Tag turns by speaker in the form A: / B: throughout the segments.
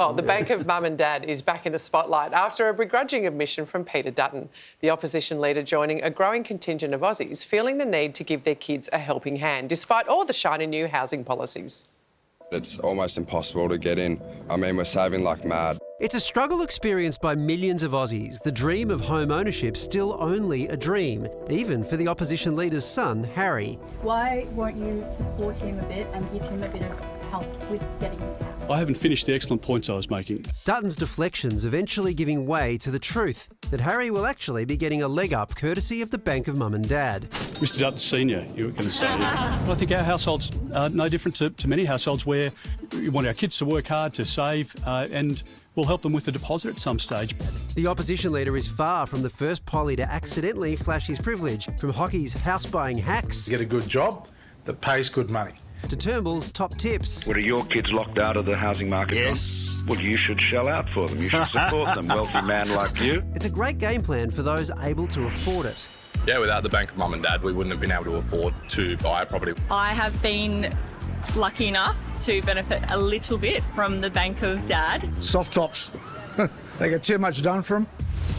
A: Well, the Bank of Mum and Dad is back in the spotlight after a begrudging admission from Peter Dutton, the opposition leader joining a growing contingent of Aussies feeling the need to give their kids a helping hand, despite all the shiny new housing policies.
B: It's almost impossible to get in. I mean, we're saving like mad.
C: It's a struggle experienced by millions of Aussies. The dream of home ownership still only a dream, even for the opposition leader's son, Harry.
D: Why won't you support him a bit and give him a bit of help with getting his house?
E: I haven't finished the excellent points I was making.
C: Dutton's deflections eventually giving way to the truth that Harry will actually be getting a leg up courtesy of the Bank of Mum and Dad.
E: Mr Dutton Senior, you were going to say. Yeah. But I think our households are no different to many households where we want our kids to work hard, to save, and we'll help them with the deposit at some stage.
C: The opposition leader is far from the first polly to accidentally flash his privilege, from hockey's house-buying hacks
F: Get a good job that pays good money.
C: to Turnbull's top tips.
G: What, are your kids locked out of the housing market?
H: Yes.
G: Well, you should shell out for them. You should support them, wealthy man like you.
C: It's a great game plan for those able to afford it.
I: Yeah, without the Bank of Mum and Dad, we wouldn't have been able to afford to buy a property.
J: I have been lucky enough to benefit a little bit from the Bank of Dad.
F: Soft tops. They get too much done for them.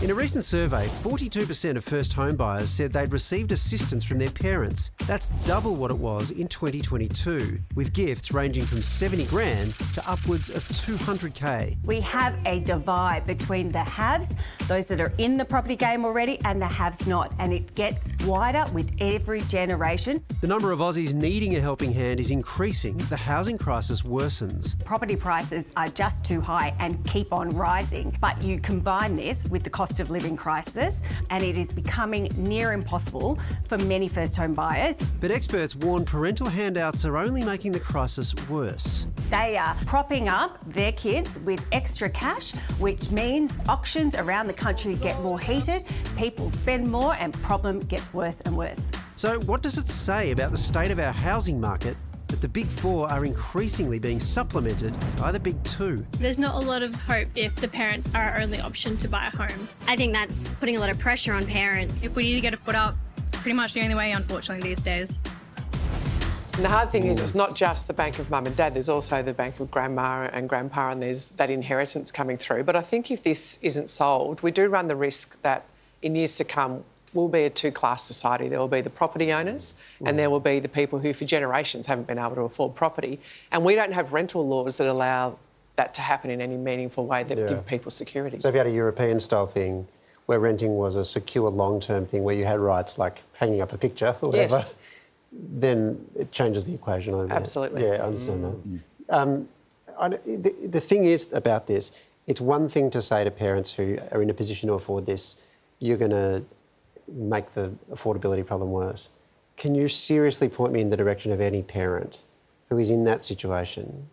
C: In a recent survey, 42% of first home buyers said they'd received assistance from their parents. That's double what it was in 2022, with gifts ranging from 70 grand to upwards of 200k.
K: We have a divide between the haves, those that are in the property game already, and the haves not, and it gets wider with every generation.
C: The number of Aussies needing a helping hand is increasing as the housing crisis worsens.
K: Property prices are just too high and keep on rising, but you combine this with the cost of living crisis and it is becoming near impossible for many first home buyers.
C: But experts warn parental handouts are only making the crisis worse.
K: They are propping up their kids with extra cash, which means auctions around the country get more heated, people spend more and problem gets worse and worse.
C: So what does it say about the state of our housing market that the big four are increasingly being supplemented by the big two?
L: There's not a lot of hope if the parents are our only option to buy a home.
M: I think that's putting a lot of pressure on parents.
L: If we need to get a foot up, it's pretty much the only way, unfortunately, these days.
A: And the hard thing is it's not just the Bank of Mum and Dad, there's also the Bank of Grandma and Grandpa, and there's that inheritance coming through. But I think if this isn't solved, we do run the risk that in years to come will be a two-class society. There will be the property owners and there will be the people who for generations haven't been able to afford property. And we don't have rental laws that allow that to happen in any meaningful way that give people security.
N: So if you had a European-style thing where renting was a secure long-term thing where you had rights like hanging up a picture or whatever, then it changes the equation.
A: Absolutely.
N: Yeah, I understand that. The thing is about this, it's one thing to say to parents who are in a position to afford this, you're going to make the affordability problem worse. Can you seriously point me in the direction of any parent who is in that situation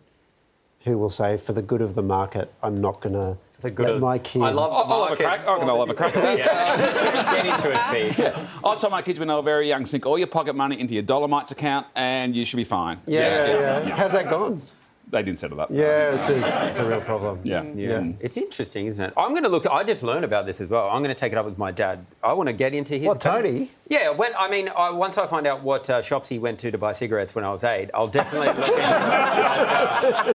N: who will say, for the good of the market, I'm not going to let my kid...
H: I love a crack. I reckon I'll have a crack at that. Get into it, Pete. I told my kids when they were very young, sink all your pocket money into your Dolomites account and you should be fine.
N: Yeah. How's that gone?
H: They didn't settle up.
N: Yeah, it's a real problem.
H: Yeah.
O: It's interesting, isn't it? I'm going to look... I just learned about this as well. I'm going to take it up with my dad. I want to get into his...
N: What, Tony?
O: Yeah, once I find out what shops he went to buy cigarettes when I was 8, I'll definitely look into